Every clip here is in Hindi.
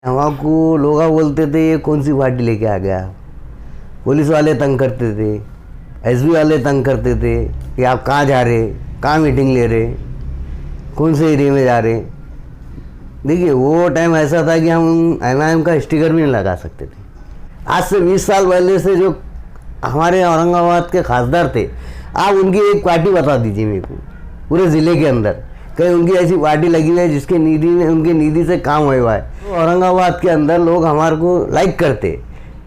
हमको लोग बोलते थे ये कौन सी पार्टी लेके आ गया। पुलिस वाले तंग करते थे, एसबी वाले तंग करते थे कि आप कहाँ जा रहे, कहाँ मीटिंग ले रहे, कौन से एरिया में जा रहे। देखिए वो टाइम ऐसा था कि हम एमआईएम का स्टिकर भी नहीं लगा सकते थे। आज से 20 साल पहले से जो हमारे औरंगाबाद के खासदार थे, आप उनकी एक पार्टी बता दीजिए मेरे को पूरे ज़िले के अंदर, कहीं उनकी ऐसी पार्टी लगी हुई है जिसके निधि में उनके निधि से काम हुआ है। तो औरंगाबाद के अंदर लोग हमारे को लाइक करते।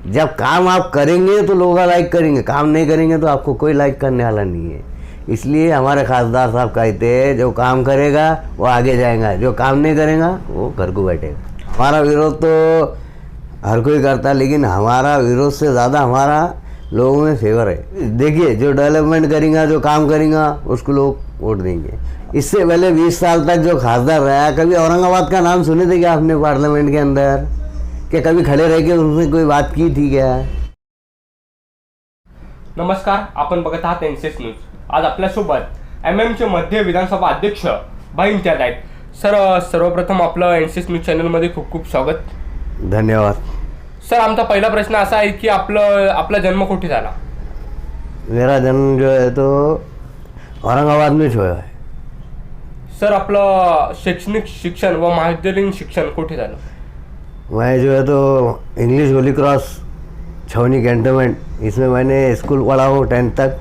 जब काम आप करेंगे तो लोग लाइक करेंगे, काम नहीं करेंगे तो आपको कोई लाइक करने वाला नहीं है। इसलिए हमारे खासदार साहब कहते हैं जो काम करेगा वो आगे जाएगा, जो काम नहीं करेगा वो घर को बैठेगा। हमारा विरोध तो हर कोई करता, लेकिन हमारा विरोध से ज़्यादा हमारा लोगों में फेवर है। देखिए जो डेवलपमेंट करेगा, जो काम करेगा उसको लोग वोट देंगे। इससे पहले 20 साल तक जो खासदार रहा, कभी औरंगाबाद का नाम सुने थे क्या आपने पार्लियामेंट के अंदर? क्या कभी खड़े रह के उनसे कोई बात की थी क्या? नमस्कार, आपण बघत आहात एनसीएस न्यूज। आज आपल्यासोबत एमएमचे मध्य विधानसभा अध्यक्ष भाई इम्तियाज आहेत। सर, सर्वप्रथम आपलं एनसीएस न्यूज चॅनलमध्ये खूप खूप स्वागत। धन्यवाद। सर, आमचा पहिला प्रश्न असा आहे की आपला जन्म कुठे झाला? मेरा जन्म जो है तो औरंगाबाद में हुआ है। सर, आपलं शैक्षणिक शिक्षण व महाविद्यालयीन शिक्षण कुठे झालं? मैं जो है तो इंग्लिश होली क्रॉस छावनी कैंटोनमेंट, इसमें मैंने स्कूल पढ़ा हूँ 10th तक।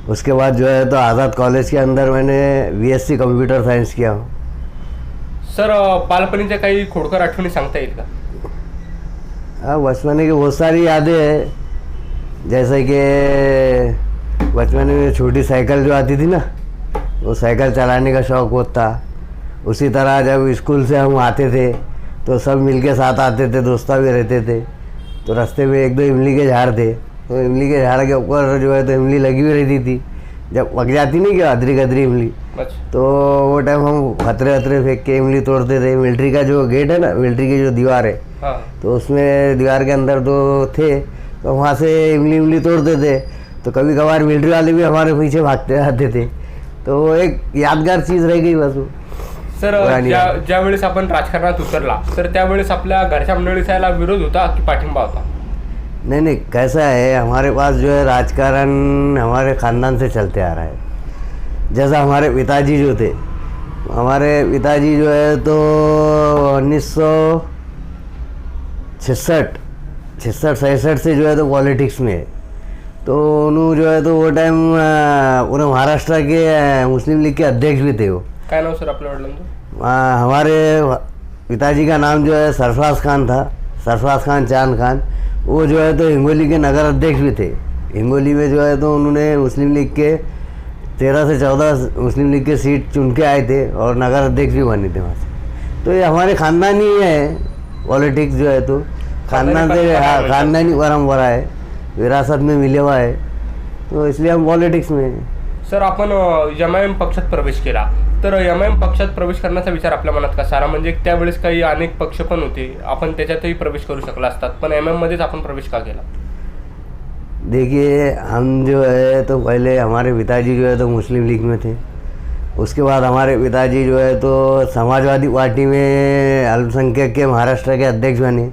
उसके बाद जो है तो आज़ाद कॉलेज के अंदर मैंने बीएससी कंप्यूटर साइंस किया हूँ। सर, बालपणीच्या काही खोडकर आठवणी सांगता येईल का? हाँ, बचपन की बहुत सारी यादें हैं। जैसे कि बचपन में छोटी साइकिल जो आती थी ना, वो साइकिल चलाने का शौक़ बहुत था। उसी तरह जब स्कूल से हम आते थे तो सब मिलके साथ आते थे, दोस्ता भी रहते थे। तो रास्ते में एक दो इमली के झाड़ थे, तो इमली के झाड़ के ऊपर जो है तो इमली लगी हुई रहती थी। जब पक जाती नहीं क्या अदरी गदरी इमली, तो वो टाइम हम खतरे खतरे फेंक के इमली तोड़ते थे। मिलिट्री का जो गेट है ना, मिलिट्री की जो दीवार है, तो उसमें दीवार के अंदर तो थे, तो वहाँ से इमली तोड़ते थे। तो कभी कभार मिलिट्री वाले भी हमारे पीछे भागते आते थे। तो वो एक यादगार चीज़ रह गई बस वो। सर, ज्या वेळेस आपण राजकारणात उतरला तर त्यावेळेस आपल्या घरच्या मंडळीचा याला विरोध होता की पाठिंबा होता? नहीं, कैसा है, हमारे पास जो है राजकारण हमारे ख़ानदान से चलते आ रहा है। जैसा हमारे पिताजी जो थे, हमारे पिताजी जो है तो 1966 से जो है तो पॉलिटिक्स में है। तो उन्होंने जो है तो वो टाइम उन्हें महाराष्ट्र के मुस्लिम लीग के अध्यक्ष भी थे वो। काय नाव सर आपल्या वडिलांचं? हमारे पिताजी का नाम जो है सरफराज खान था, सरफराज खान चांद खान। वो जो है तो हिंगोली के नगर अध्यक्ष भी थे। हिंगोली में जो है तो उन्होंने मुस्लिम लीग के 13 से 14 मुस्लिम लीग के सीट चुन के आए थे और नगर अध्यक्ष भी बने थे वहाँ से। तो ये हमारे ख़ानदानी है पॉलिटिक्स जो है तो खानदान से, ख़ानदानी परंपरा है, विरासत में मिले हुआ है, तो इसलिए हम पॉलिटिक्स में हैं। सर, आपण एमआयएम पक्षात प्रवेश केला, तर एमआयएम पक्षात प्रवेश करण्याचा विचार आपल्या मनात कसा आला? म्हणजे त्यावेळेस काही अनेक पक्ष पण होते, आपण त्याच्यातही प्रवेश करू शकला असतात, पण एमआयएममध्येच आपण प्रवेश का केला? देखिए हम जो है तो पहले हमारे पिताजी जो है तो मुस्लिम लीग में थे। उसके बाद हमारे पिताजी जो है तो समाजवादी पार्टी में अल्पसंख्यक के महाराष्ट्र के अध्यक्ष बने।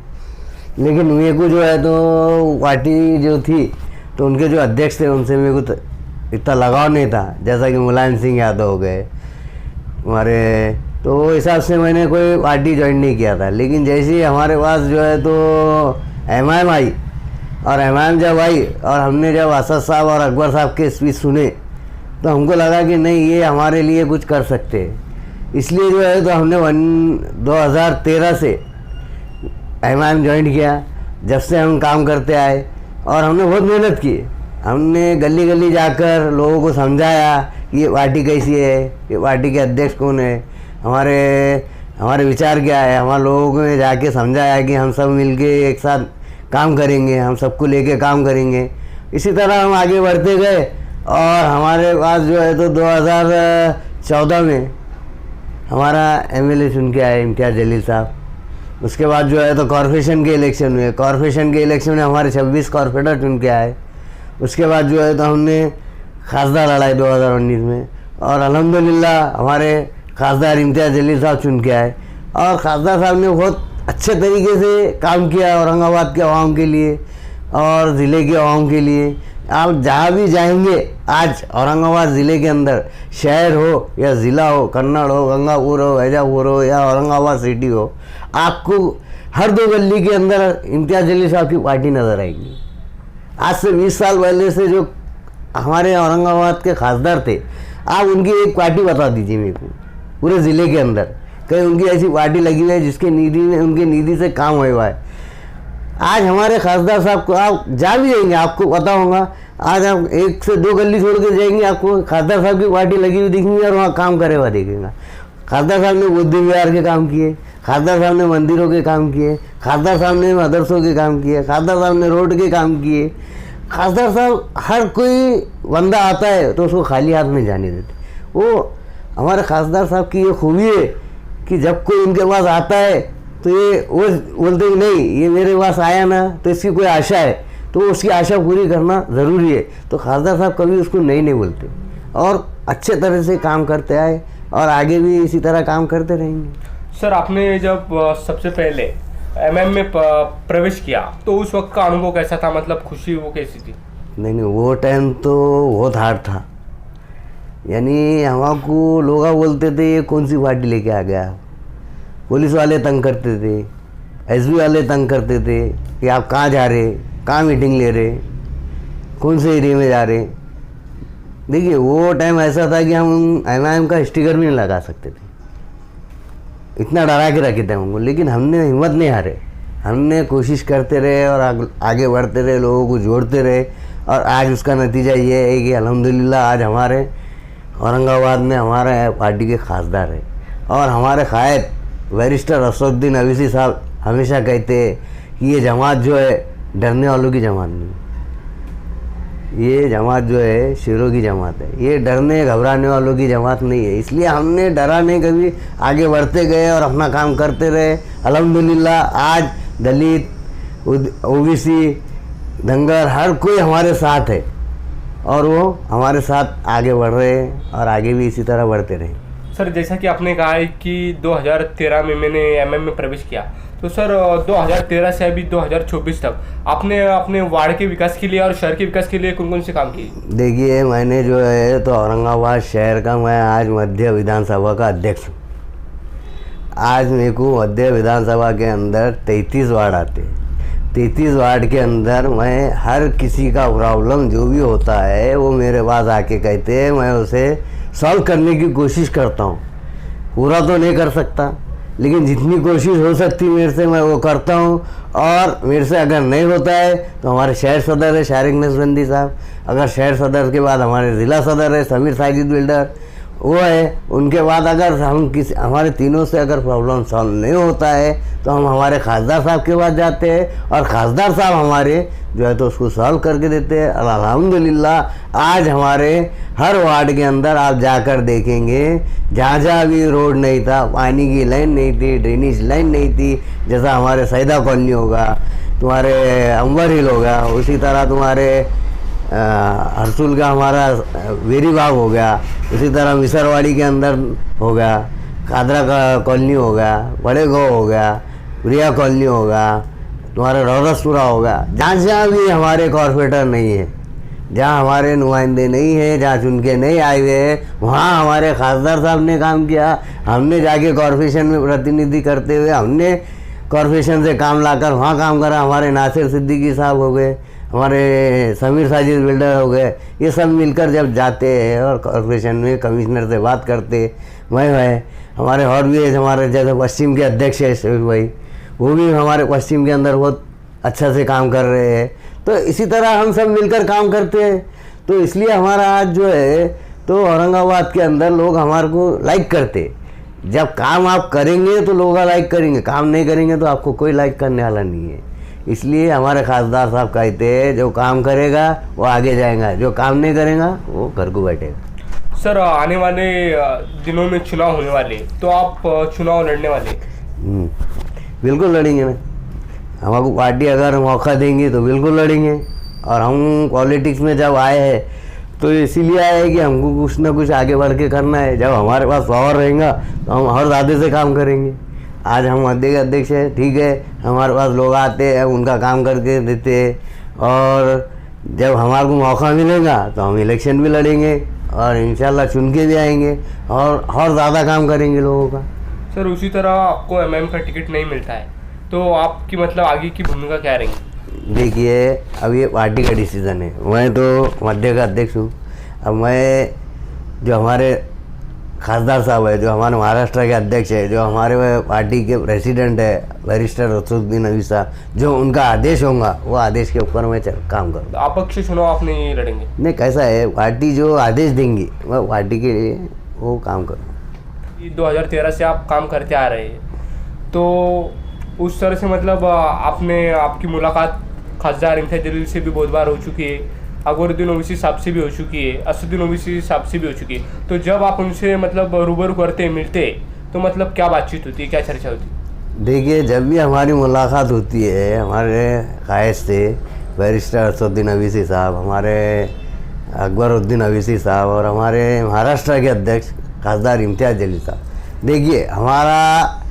लेकिन मेरे को जो है तो पार्टी जो थी तो उनके जो अध्यक्ष थे उनसे मेरे को इतना लगाव नहीं था, जैसा कि मुलायम सिंह यादव हो गए हमारे। तो वो हिसाब से मैंने कोई पार्टी ज्वाइन नहीं किया था। लेकिन जैसे ही हमारे पास जो है तो एमआईएम आई, और एमआईएम जब आई और हमने जब असद साहब और अकबर साहब के स्पीच सुने, तो हमको लगा कि नहीं, ये हमारे लिए कुछ कर सकते हैं। इसलिए जो है तो हमने 2013 से एमआईएम ज्वाइन किया। जब से हम काम करते आए और हमने बहुत मेहनत की। हमने गली गली जाकर लोगों को समझाया कि ये पार्टी कैसी है, ये पार्टी के अध्यक्ष कौन है, हमारे विचार क्या है। हमारे लोगों को जाके समझाया कि हम सब मिलके एक साथ काम करेंगे, हम सबको लेके काम करेंगे। इसी तरह हम आगे बढ़ते गए और हमारे पास जो है तो 2014 में हमारा एमएलए चुन के आए इम्तियाज जलील साहब। उसके बाद जो है तो कॉर्पोरेशन के इलेक्शन हुए, कॉर्पोरेशन के इलेक्शन में हमारे 26 कॉर्पोरेटर चुन के आए। उसके बाद जो है तो हमने खासदार लड़ाई 2019 में, और अल्हम्दुलिल्लाह हमारे खासदार इम्तियाज जलील साहब चुन के आए। और खासदार साहब ने बहुत अच्छे तरीके से काम किया औरंगाबाद के आवाम के लिए और ज़िले के आवाम के लिए। आप जहाँ भी जाएंगे आज औरंगाबाद ज़िले के अंदर, शहर हो या ज़िला हो, कन्नड़ हो, गंगापुर हो, वैजापुर हो या औरंगाबाद सिटी हो, आपको हर 2 गली के अंदर इम्तियाज़ जलील साहब की पार्टी नज़र आएगी। आज से 20 साल पहले से जो हमारे औरंगाबाद के खासदार थे, आप उनकी एक पार्टी बता दीजिए मेरे को पूरे ज़िले के अंदर, कहीं उनकी ऐसी पार्टी लगी हुई है जिसके निधि में उनके निधि से काम हुआ है। आज हमारे खासदार साहब को आप जा भी जाएंगे, आपको पता होगा, आज आप 1 से 2 गली छोड़ के जाएंगे, आपको खासदार साहब की पार्टी लगी हुई दिखेंगी और वहाँ काम करे हुआ दिखेगा। खासदार साहब ने बुद्ध विहार के काम किए, खासदार साहब ने मंदिरों के काम किए, खासदार साहब ने मदरसों के काम किए, खासदार साहब ने रोड के काम किए। खासदार साहब हर कोई बंदा आता है तो उसको खाली हाथ में जाने देते। वो हमारे खासदार साहब की ये खूबी है कि जब कोई उनके पास आता है तो ये वो बोलते हैं नहीं, ये मेरे पास आया ना तो इसकी कोई आशा है, तो उसकी आशा पूरी करना ज़रूरी है। तो खासदार साहब कभी उसको नहीं बोलते और अच्छे तरह से काम करते आए और आगे भी इसी तरह काम करते रहेंगे। सर, आपने जब सबसे पहले एमएम में प्रवेश किया तो उस वक्त का अनुभव कैसा था, मतलब खुशी वो कैसी थी? नहीं, वो टाइम तो बहुत हार्ड था। यानी हमको लोग बोलते थे ये कौन सी पार्टी लेके आ गया। पुलिस वाले तंग करते थे, एसबी वाले तंग करते थे कि आप कहाँ जा रहे, कहाँ मीटिंग ले रहे, कौन से एरिया में जा रहे। देखिए वो टाइम ऐसा था कि हम एमआईएम का स्टिकर भी नहीं लगा सकते थे, इतना डरा के रखे थे हमको। लेकिन हमने हिम्मत नहीं हारे, हमने कोशिश करते रहे और आगे बढ़ते रहे, लोगों को जोड़ते रहे और आज उसका नतीजा ये है कि अल्हम्दुलिल्लाह आज हमारे औरंगाबाद में हमारे पार्टी के खासदार है। और हमारे कायद बैरिस्टर असदुद्दीन अवीसी साहब हमेशा कहते हैं कि ये जमात जो है डरने वालों की जमात नहीं, ये जमात जो है शेरों की जमात है, ये डरने घबराने वालों की जमात नहीं है। इसलिए हमने डरा नहीं, कभी आगे बढ़ते गए और अपना काम करते रहे। अल्हम्दुलिल्लाह आज दलित, ओबीसी, धनगर हर कोई हमारे साथ है और वो हमारे साथ आगे बढ़ रहे हैं और आगे भी इसी तरह बढ़ते रहें। सर, जैसा कि आपने कहा है कि 2013 में मैंने एमएम में प्रवेश किया, तो सर 2013 से अभी 2024 तक आपने अपने वार्ड के विकास के लिए और शहर के विकास के लिए कौन कौन से काम किए? देखिए मैंने जो है तो औरंगाबाद शहर का मैं आज मध्य विधानसभा का अध्यक्ष हूँ। आज मेरे को मध्य विधानसभा के अंदर 33 वार्ड आते हैं। 33 वार्ड के अंदर मैं हर किसी का प्रॉब्लम जो भी होता है वो मेरे पास आके कहते हैं, मैं उसे सॉल्व करने की कोशिश करता हूँ। पूरा तो नहीं कर सकता लेकिन जितनी कोशिश हो सकती मेरे से मैं वो करता हूँ। और मेरे से अगर नहीं होता है तो हमारे शहर सदर है शारिक नसबंदी साहब, अगर शहर सदर के बाद हमारे ज़िला सदर है समीर साजिद बिल्डर, वो है। उनके बाद अगर हम किसी हमारे तीनों से अगर प्रॉब्लम सॉल्व नहीं होता है तो हम हमारे खासदार साहब के पास जाते हैं और खासदार साहब हमारे जो है तो उसको सॉल्व करके देते हैं। अल्हम्दुलिल्लाह आज हमारे हर वार्ड के अंदर आप जाकर देखेंगे, जहाँ जहाँ भी रोड नहीं था, पानी की लाइन नहीं थी, ड्रेनेज लाइन नहीं थी, जैसा हमारे सैदा कॉलोनी होगा, तुम्हारे अंबर हिल होगा, उसी तरह तुम्हारे हरसुल का हमारा वेरी बाग हो गया, उसी तरह मिसरवाड़ी के अंदर हो गया, कादरा का कॉलोनी हो गया, बड़े गाँव हो गया, प्रिया कॉलोनी होगा, तुम्हारा रौरसपुरा होगा। जहाँ जहाँ भी हमारे कॉर्पोरेटर नहीं है, जहाँ हमारे नुमाइंदे नहीं है, जहाँ चुन के नहीं आए हुए हैं, वहाँ हमारे खासदार साहब ने काम किया। हमने जाके कॉर्पोरेशन में प्रतिनिधि करते हुए हमने कॉर्पोरेशन से काम लाकर वहाँ काम करा। हमारे नासिर सिद्दीकी साहब हो गए, हमारे समीर साजिद बिल्डर हो गए, ये सब मिलकर जब जाते हैं और कॉर्पोरेशन में कमिश्नर से बात करते, मैं है हमारे और भी हमारे जैसे पश्चिम के अध्यक्ष है शहीद भाई, वो भी हमारे पश्चिम के अंदर बहुत अच्छा से काम कर रहे हैं। तो इसी तरह हम सब मिलकर काम करते हैं। तो इसलिए हमारा आज जो है तो औरंगाबाद के अंदर लोग हमारे को लाइक करते। जब काम आप करेंगे तो लोग लाइक करेंगे, काम नहीं करेंगे तो आपको कोई लाइक करने वाला नहीं है। इसलिए हमारे खासदार साहब कहते हैं जो काम करेगा वो आगे जाएगा, जो काम नहीं करेगा वो घर को बैठेगा। सर, आने वाले दिनों में चुनाव होने वाले, तो आप चुनाव लड़ने वाले? बिल्कुल लड़ेंगे ना, हमको पार्टी अगर मौका देंगी तो बिल्कुल लड़ेंगे। और हम पॉलिटिक्स में जब आए हैं तो इसीलिए आए हैं कि हमको कुछ ना कुछ आगे बढ़ के करना है। जब हमारे पास पावर रहेगा तो हम और ज़्यादा से काम करेंगे। आज हम मध्य के अध्यक्ष हैं, ठीक है, हमारे पास लोग आते हैं, उनका काम करके देते हैं, और जब हमारे को मौका मिलेगा तो हम इलेक्शन भी लड़ेंगे और इंशाल्लाह चुन के भी आएंगे और ज़्यादा काम करेंगे लोगों का। सर उसी तरह आपको एमएम का टिकट नहीं मिलता है तो आपकी मतलब आगे की भूमिका क्या रहेगी? देखिए, अब ये पार्टी का डिसीज़न है, मैं तो मध्य का अध्यक्ष हूँ। अब मैं जो हमारे खासदार साहब है, जो हमारे महाराष्ट्र के अध्यक्ष है, जो हमारे पार्टी के प्रेसिडेंट है बैरिस्टर असदुद्दीन अवी साहब, जो उनका आदेश होगा वो आदेश के ऊपर मैं काम करूँ। तो अपक्ष चुनाव आप नहीं लड़ेंगे? नहीं, कैसा है, पार्टी जो आदेश देंगी वह पार्टी के लिए वो काम करूँ। 2013 से आप काम करते आ रहे हैं, तो उस तरह से मतलब आपकी मुलाकात खासदार इम्तियाज जलील से भी बहुत बार हो चुकी है, अकबरुद्दीन ओवैसी साहब से भी हो चुकी है, असदुद्दीन ओवैसी साहब से भी हो चुकी है। तो जब आप उनसे मतलब रूबरू करते मिलते तो मतलब क्या बातचीत होती है, क्या चर्चा होती है? देखिए, जब भी हमारी मुलाकात होती है हमारे कायद से बैरिस्टर असदुद्दीन ओवैसी साहब, हमारे अकबरुद्दीन ओवैसी साहब और हमारे महाराष्ट्र के अध्यक्ष खासदार इम्तियाज जलील साहब, देखिए हमारा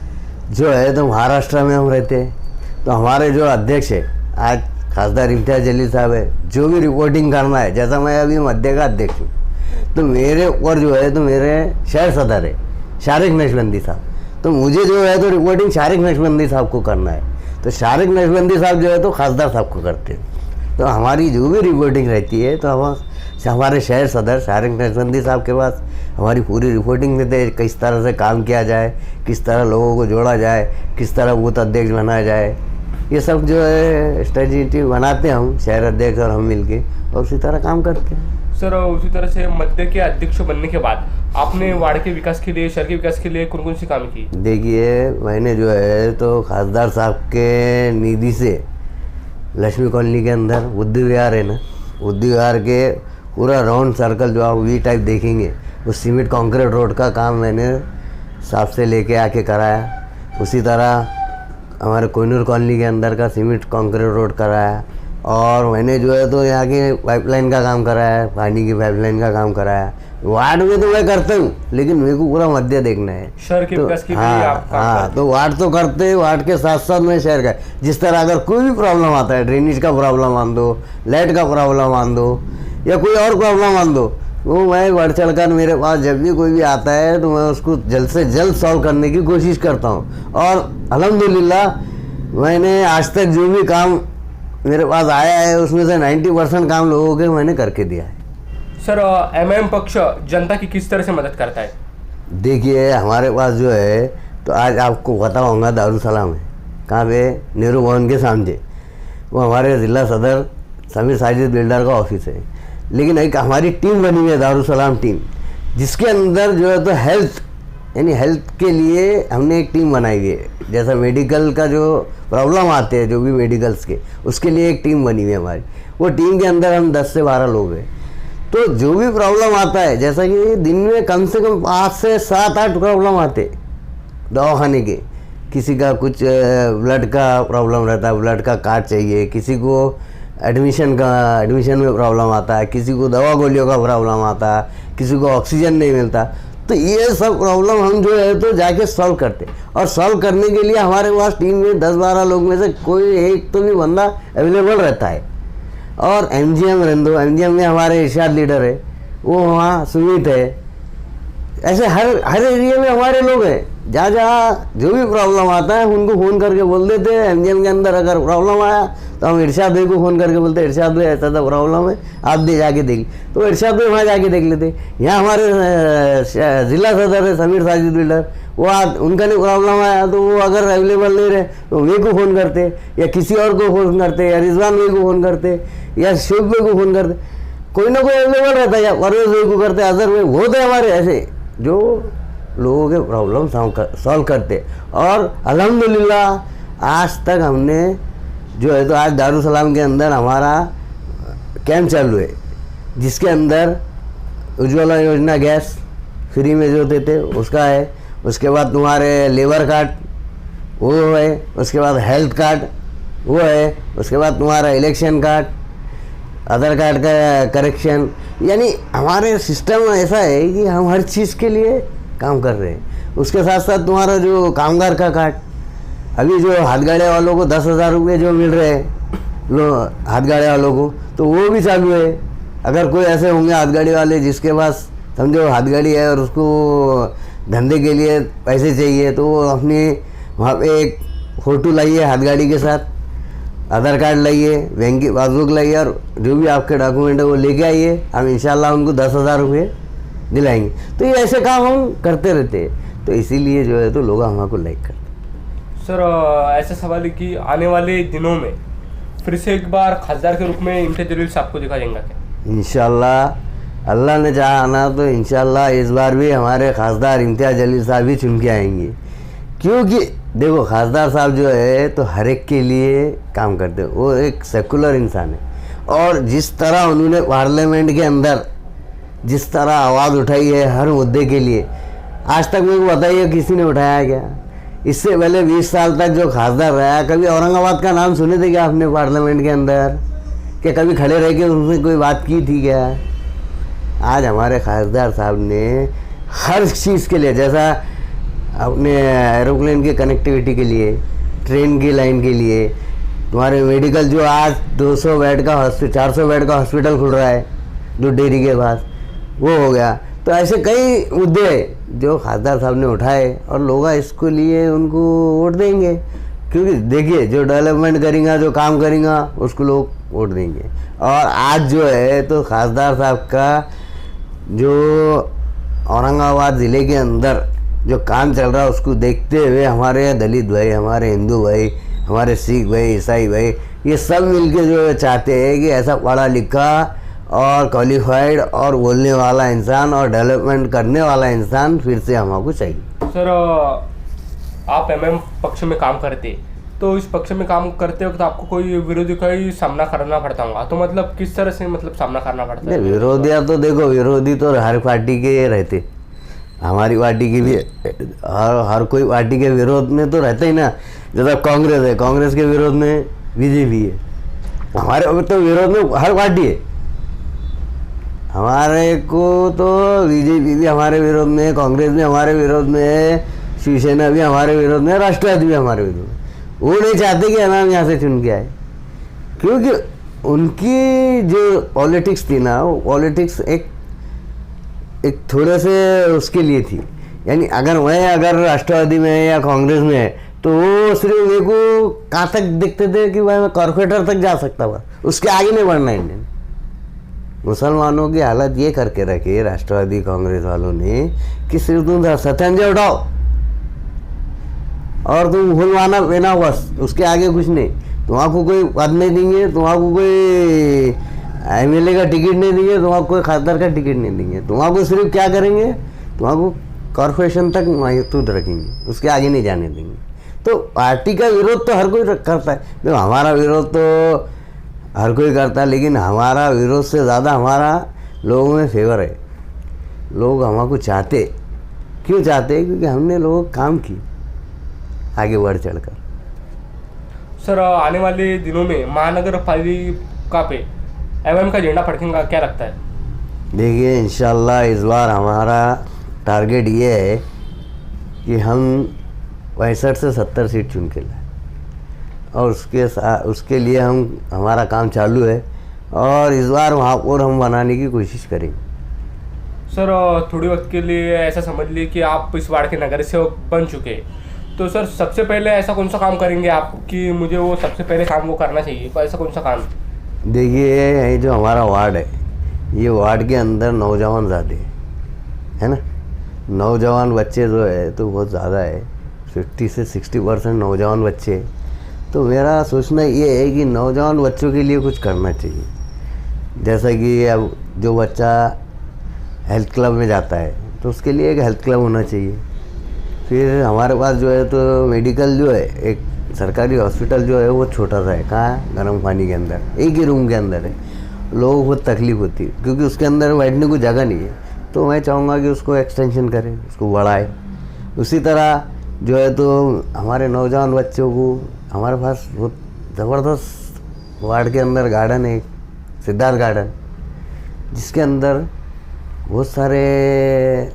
जो है तो महाराष्ट्र में हम रहते हैं, तो हमारे जो अध्यक्ष है आज खासदार इम्तियाज जलील साहब है, जो भी रिपोर्टिंग करना है, जैसा मैं अभी मध्य का अध्यक्ष हूँ, तो मेरे ऊपर जो है तो मेरे शहर सदर है शारिक नक्शबंदी साहब, तो मुझे जो है तो रिपोर्टिंग शारिक नक्शबंदी साहब को करना है, तो शारिक नक्शबंदी साहब जो है तो खासदार साहब को करते हैं। तो हमारी जो भी रिपोर्टिंग रहती है तो हम हमारे शहर सदर शारिक नक्शबंदी साहब के पास हमारी पूरी रिपोर्टिंग देते हैं, किस तरह से काम किया जाए, किस तरह लोगों को जोड़ा जाए, किस तरह बूथ अध्यक्ष बनाया जाए, ये सब जो है स्ट्रेटेजी बनाते हैं हम शहर अध्यक्ष और हम मिलके, और उसी तरह काम करते हैं। सर उसी तरह से मध्य के अध्यक्ष बनने के बाद आपने वार्ड के विकास के लिए, शहर के विकास के लिए कौन कौन सी काम की? देखिए, मैंने जो है तो खासदार साहब के निधि से लक्ष्मी कॉलोनी के अंदर बुद्धि विहार है ना, बुद्धि विहार के पूरा राउंड सर्कल जो आप वी टाइप देखेंगे, उस सीमेंट कंक्रीट रोड का काम मैंने साहब से लेके आके कराया। उसी तरह हमारे कोहिनूर कॉलोनी के अंदर का सीमेंट कंक्रीट रोड कराया, और मैंने जो है तो यहाँ की पाइपलाइन का काम कराया, पानी की पाइपलाइन का काम कराया। वार्ड में तो मैं करता हूँ, लेकिन मेरे को पूरा मध्य देखना है, शहर के विकास के लिए आप काम हाँ, तो वार्ड तो करते हैं, वार्ड के साथ साथ मैं शहर का, जिस तरह अगर कोई भी प्रॉब्लम आता है, ड्रेनेज का प्रॉब्लम मान दो, लाइट का प्रॉब्लम मान दो, या कोई और प्रॉब्लम मान दो, वो मैं बढ़ चढ़ कर मेरे पास जब भी कोई भी आता है तो मैं उसको जल्द से जल्द सॉल्व करने की कोशिश करता हूँ। और अल्हम्दुलिल्लाह मैंने आज तक जो भी काम मेरे पास आया है उसमें से 90% काम लोगों के मैंने करके दिया है। सर एमएम पक्ष जनता की किस तरह से मदद करता है? देखिए, हमारे पास जो है तो आज आपको पता होगा दारुसलाम है, कहाँ पे, नेहरू भवन के सामने, वो हमारे ज़िला सदर समीर साजिद बिल्डर का ऑफिस है। लेकिन एक हमारी टीम बनी हुई है दारुसलाम टीम, जिसके अंदर जो है तो हेल्थ यानी हेल्थ के लिए हमने एक टीम बनाई हुई है। जैसा मेडिकल का जो प्रॉब्लम आते हैं जो भी मेडिकल्स के, उसके लिए एक टीम बनी हुई है हमारी। वो टीम के अंदर हम 10 से 12 लोग हैं। तो जो भी प्रॉब्लम आता है, जैसा कि दिन में कम से कम 5 से 7-8 प्रॉब्लम आते दवाखाने के, किसी का कुछ ब्लड का प्रॉब्लम रहता है, ब्लड का कार्ड चाहिए, किसी को एडमिशन में प्रॉब्लम आता है, किसी को दवा गोलियों का प्रॉब्लम आता है, किसी को ऑक्सीजन नहीं मिलता। तो ये सब प्रॉब्लम हम जो है तो जाके सॉल्व करते, और सॉल्व करने के लिए हमारे पास टीम में 10-12 लोग में से कोई एक तो भी बंदा अवेलेबल रहता है। और एमजीएम रेंदो, एमजीएम में हमारे इरशाद लीडर है, वो वहाँ सुमित है, ऐसे हर एरिया में हमारे लोग हैं। जहाँ जहाँ जो भी प्रॉब्लम आता है उनको फ़ोन करके बोल देते हैं। एमजीएम के अंदर अगर प्रॉब्लम आया तो हम इरशाद भाई को फ़ोन करके बोलते हैं, इरशाद भाई ऐसा था प्रॉब्लम है, आप दे जाके देख, तो इरशाद भाई वहाँ जाके देख लेते। यहाँ हमारे ज़िला सदर है समीर साजिद बिल्डर, वो उनका नहीं प्रॉब्लम आया तो वो अगर अवेलेबल नहीं रहे तो वे को फ़ोन करते, या किसी और को फ़ोन करते, या रिजवान भाई को फ़ोन करते, या शिव भाई को फ़ोन करते, कोई ना कोई अवेलेबल रहता है, या परवेज भाई को करते, अजहर भाई, बहुत है हमारे ऐसे जो लोगों के प्रॉब्लम सॉल्व करते। और अल्हम्दुलिल्लाह आज तक हमने जो है तो आज दारुसलाम के अंदर हमारा कैंप चालू है, जिसके अंदर उज्ज्वला योजना गैस फ्री में जो देते उसका है, उसके बाद तुम्हारे लेबर कार्ड वो है, उसके बाद हेल्थ कार्ड वो है, उसके बाद तुम्हारा इलेक्शन कार्ड, आधार कार्ड का करेक्शन, यानी हमारे सिस्टम ऐसा है कि हम हर चीज़ के लिए काम कर रहे हैं। उसके साथ साथ तुम्हारा जो कामगार का कार्ड अभी जो हाथ गाड़े वालों को 10,000 रुपये जो मिल रहे हैं हाथ गाड़े वालों को, तो वो भी चालू है। अगर कोई ऐसे होंगे हाथ गाड़ी वाले जिसके पास समझो हाथ गाड़ी है और उसको धंधे के लिए पैसे चाहिए, तो वो अपनी वहाँ पे एक फ़ोटो लाइए हाथ गाड़ी के साथ, आधार कार्ड लाइए, बैंक की पासबुक लाइए और जो भी आपके डॉक्यूमेंट है वो लेके आइए। हम इंशाल्लाह उनको 10,000 रुपये दिलाएंगे। तो ये ऐसे काम हम करते रहते हैं, तो इसीलिए जो है तो लोग हमको लाइक करते हैं। सर ऐसा सवाल है कि आने वाले दिनों में फिर से एक बार खासदार के रूप में इम्तियाज जलील साहब को देखा जाएगा क्या? इंशाल्लाह अल्लाह ने चाहा ना तो इंशाल्लाह इस बार भी हमारे खासदार इम्तियाज जलील साहब ही चुन के आएंगे। क्योंकि देखो खासदार साहब जो है तो हर एक के लिए काम करते हैं, वो एक सेकुलर इंसान है। और जिस तरह उन्होंने पार्लियामेंट के अंदर जिस तरह आवाज़ उठाई है हर मुद्दे के लिए, आज तक मेरे को बताइए किसी ने उठाया क्या? इससे पहले 20 साल तक जो खासदार रहा, कभी औरंगाबाद का नाम सुने थे क्या आपने पार्लियामेंट के अंदर? क्या कभी खड़े रह के उनसे कोई बात की थी क्या? आज हमारे खासदार साहब ने हर चीज़ के लिए, जैसा अपने एरोप्लेन के कनेक्टिविटी के लिए, ट्रेन की लाइन के लिए, तुम्हारे मेडिकल जो आज 200 बेड का 400 बेड का हॉस्पिटल खुल रहा है दूध डेयरी के पास, वो हो गया। तो ऐसे कई मुद्दे जो खासदार साहब ने उठाए और लोग इसको लिए उनको वोट देंगे। क्योंकि देखिए जो डेवलपमेंट करेंगे, जो काम करेंगे, उसको लोग वोट देंगे। और आज जो है तो खासदार साहब का जो औरंगाबाद ज़िले के अंदर जो काम चल रहा है उसको देखते हुए हमारे दलित भाई, हमारे हिंदू भाई, हमारे सिख भाई, ईसाई भाई, ये सब मिलके जो चाहते हैं कि ऐसा पढ़ा लिखा और क्वालिफाइड और बोलने वाला इंसान और डेवलपमेंट करने वाला इंसान फिर से हमको चाहिए। सर आप एमएम पक्ष में काम करते, तो इस पक्ष में काम करते वक्त आपको कोई विरोधी का ही सामना करना पड़ता होगा, तो मतलब किस तरह से मतलब सामना करना पड़ता है? विरोधिया तो देखो, विरोधी तो हर पार्टी के रहते, हमारी पार्टी की भी हर कोई पार्टी के विरोध में तो रहता ही ना। जैसा कांग्रेस है, कांग्रेस के विरोध में बीजेपी है, हमारे तो विरोध में हर पार्टी है। हमारे को तो बीजेपी भी हमारे विरोध में है, कांग्रेस भी हमारे विरोध में है, शिवसेना भी हमारे विरोध में है, राष्ट्रवादी भी हमारे विरोध में। वो नहीं चाहते कि हम यहाँ से चुन के आए, क्योंकि उनकी जो पॉलिटिक्स थी ना, वो पॉलिटिक्स एक थोड़े से उसके लिए थी। यानी अगर राष्ट्रवादी में है या कांग्रेस में है तो वो सिर्फ मेरे को कहाँ तक देखते थे कि भाई मैं कॉर्पोरेटर तक जा सकता था, उसके आगे नहीं बढ़ना इंडियन। मुसलमानों की हालत ये करके रखी राष्ट्रवादी कांग्रेस वालों ने कि सिर्फ तुम सतंजे उठाओ और तुम फुलवाना पहना, बस उसके आगे कुछ नहीं। तुम्हारा कोई पद नहीं देंगे, तुम्हारा कोई एमएलए का टिकट नहीं देंगे, तुम्हारा कोई खासदार का टिकट नहीं देंगे। तुम्हारा सिर्फ क्या करेंगे, तुम्हारा कॉर्पोरेशन तक महदूद रखेंगे, उसके आगे नहीं जाने देंगे। तो पार्टी का विरोध तो हर कोई करता है, देखो हमारा विरोध तो हर कोई करता है, लेकिन हमारा विरोध से ज़्यादा हमारा लोगों में फेवर है। लोग हमको चाहते, क्यों चाहते? क्योंकि हमने लोगों काम की आगे बढ़ चढ़कर। सर आने वाले दिनों में महानगर पालिका पे एमएम का झंडा फड़केगा, क्या लगता है? देखिए इंशाल्लाह इस बार हमारा टारगेट ये है कि हम 65 से 70 सीट चुन के लाए, और उसके लिए हमारा काम चालू है और इस बार महापौर हम बनाने की कोशिश करेंगे। सर थोड़ी वक्त के लिए ऐसा समझ लीजिए कि आप इस वार्ड के नगर सेवक बन चुके, तो सर सबसे पहले ऐसा कौन सा काम करेंगे आप कि मुझे वो सबसे पहले काम वो करना चाहिए, तो ऐसा कौन सा काम? देखिए ये जो हमारा वार्ड है, ये वार्ड के अंदर नौजवान ज़्यादा है ना, नौजवान बच्चे जो है तो बहुत ज़्यादा है, 50 से 60% नौजवान बच्चे। तो मेरा सोचना ये है कि नौजवान बच्चों के लिए कुछ करना चाहिए। जैसा कि अब जो बच्चा हेल्थ क्लब में जाता है तो उसके लिए एक हेल्थ क्लब होना चाहिए। फिर हमारे पास जो है तो मेडिकल जो है, एक सरकारी हॉस्पिटल जो है वो छोटा सा है, कहाँ है? गर्म पानी के अंदर, एक ही रूम के अंदर है। लोगों को बहुत तकलीफ होती है क्योंकि उसके अंदर बैठने को जगह नहीं है। तो मैं चाहूँगा कि उसको एक्सटेंशन करें, उसको बढ़ाए। उसी तरह जो है तो हमारे नौजवान बच्चों को, हमारे पास बहुत ज़बरदस्त वार्ड के अंदर गार्डन है, सिद्धार्थ गार्डन, जिसके अंदर बहुत सारे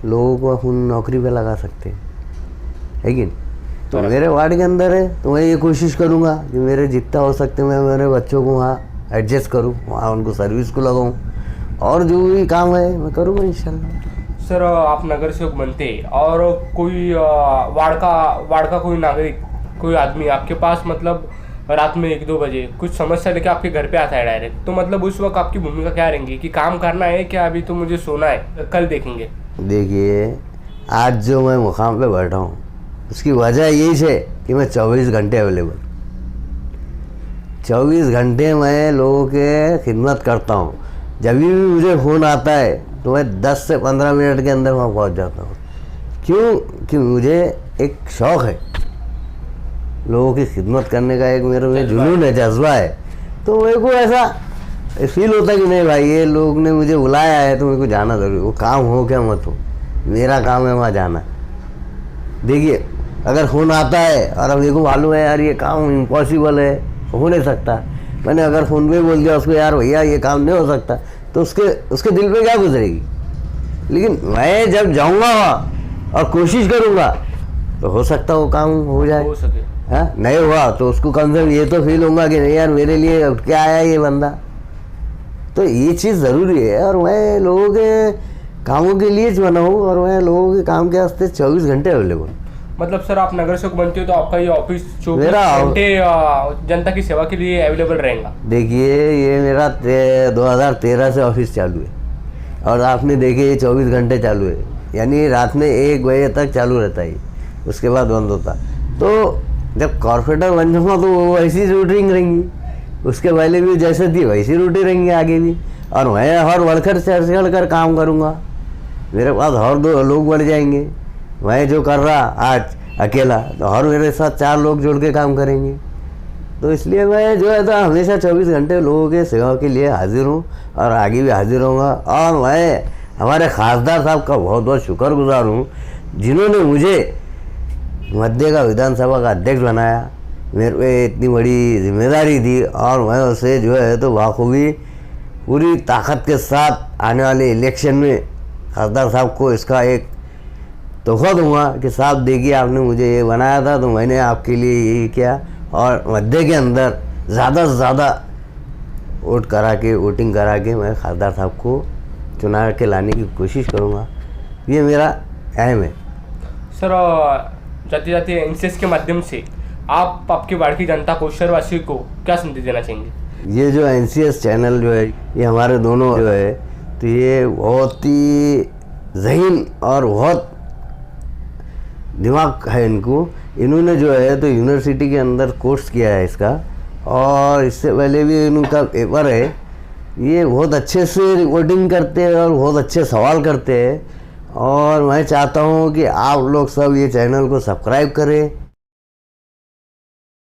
लोगों को हम नौकरी पे लगा सकते हैं, है कि नहीं? तो मेरे वार्ड के अंदर है, तो मैं ये कोशिश करूँगा कि मेरे जितना हो सकते मैं मेरे बच्चों को वहाँ एडजस्ट करूँ, वहाँ उनको सर्विस को लगाऊँ, और जो भी काम है मैं करूँगा इंशाल्लाह। सर आप नगर सेवक बनते और कोई वार्ड का कोई नागरिक, कोई आदमी आपके पास मतलब रात में 1-2 बजे कुछ समस्या लेके आपके घर पे आता है डायरेक्ट, तो मतलब उस वक्त आपकी भूमिका क्या रहेंगी कि काम करना है क्या, अभी तो मुझे सोना है, कल देखेंगे? देखिए, आज जो मैं मुकाम पे बैठा हूँ उसकी वजह यही है कि मैं 24 घंटे अवेलेबल, 24 घंटे मैं लोगों के खिदमत करता हूँ। जब भी मुझे फ़ोन आता है तो मैं 10 से 15 मिनट के अंदर वहाँ पहुँच जाता हूँ। क्यों? कि मुझे एक शौक़ है, लोगों की खिदमत करने का एक मेरे में जुनून है, जज्बा है। तो मेरे को ऐसा फील होता है कि नहीं भाई, ये लोग ने मुझे बुलाया है तो मेरे को जाना ज़रूरी, वो काम हो क्या मत हो, मेरा काम है वहाँ जाना। देखिए, अगर फ़ोन आता है और मेरे को मालूम है यार ये काम इम्पॉसिबल है, हो नहीं सकता, मैंने अगर फ़ोन पे बोल दिया उसको यार भैया ये काम नहीं हो सकता, तो उसके दिल पे क्या गुजरेगी। लेकिन मैं जब जाऊँगा वहाँ और कोशिश करूँगा तो हो सकता वो काम हो जाए, हो सके। हाँ, नहीं हुआ तो उसको कम से कम ये तो फील होगा कि नहीं यार मेरे लिए उठ के आया ये बंदा। तो ये चीज़ ज़रूरी है, और मैं लोगों के कामों के लिए बना हूँ, और मैं लोगों के काम के वास्ते 24 घंटे अवेलेबल। मतलब सर आप नगर सेवक बनते हो तो आपका ये ऑफिस 24 मेरा घंटे जनता की सेवा के लिए अवेलेबल रहेगा? देखिए, ये मेरा 2013 से ऑफिस चालू है, और आपने देखे ये 24 घंटे चालू है, यानी रात में 1 बजे तक चालू रहता है, उसके बाद बंद होता। तो जब कॉर्पोरेटर बन जाऊँगा तो वो वैसी रूटीन रहेंगी, उसके पहले भी जैसे थी वैसी रूटीन रहेंगी आगे भी, और मैं और बढ़कर चढ़ कर काम करूँगा, मेरे पास और 2 लोग बढ़ जाएंगे। मैं जो कर रहा आज अकेला, तो और मेरे साथ 4 लोग जुड़ के काम करेंगे। तो इसलिए मैं जो है तो हमेशा 24 घंटे लोगों के सेवा के लिए हाजिर हूँ, और आगे भी हाजिर रहूँगा। और मैं हमारे खासदार साहब का बहुत बहुत शुक्रगुजार हूँ, जिन्होंने मुझे मध्य का विधानसभा का अध्यक्ष बनाया, मेरे पे इतनी बड़ी जिम्मेदारी दी, और मैं उसे जो है तो बाखूबी पूरी ताकत के साथ आने वाले इलेक्शन में खासदार साहब को इसका एक तोहफा दूंगा कि साहब देखिए आपने मुझे ये बनाया था तो मैंने आपके लिए यही किया, और मध्य के अंदर ज़्यादा से ज़्यादा वोटिंग करा के मैं खासदार साहब को चुना के लाने की कोशिश करूँगा। ये मेरा एम है। सर जाते जाते एनसीएस के माध्यम से आप आपके वार्ड की जनता को, शहरवासी को क्या संदेश देना चाहेंगे? ये जो एनसीएस चैनल जो है, ये हमारे दोनों जो है तो ये बहुत ही ज़हीन और बहुत दिमाग है इनको। इन्होंने जो है तो यूनिवर्सिटी के अंदर कोर्स किया है इसका, और इससे पहले भी इनका पेपर है। ये बहुत अच्छे से रिपोर्टिंग करते हैं और बहुत अच्छे सवाल करते हैं, और मैं चाहता हूँ कि आप लोग सब ये चैनल को सब्सक्राइब करें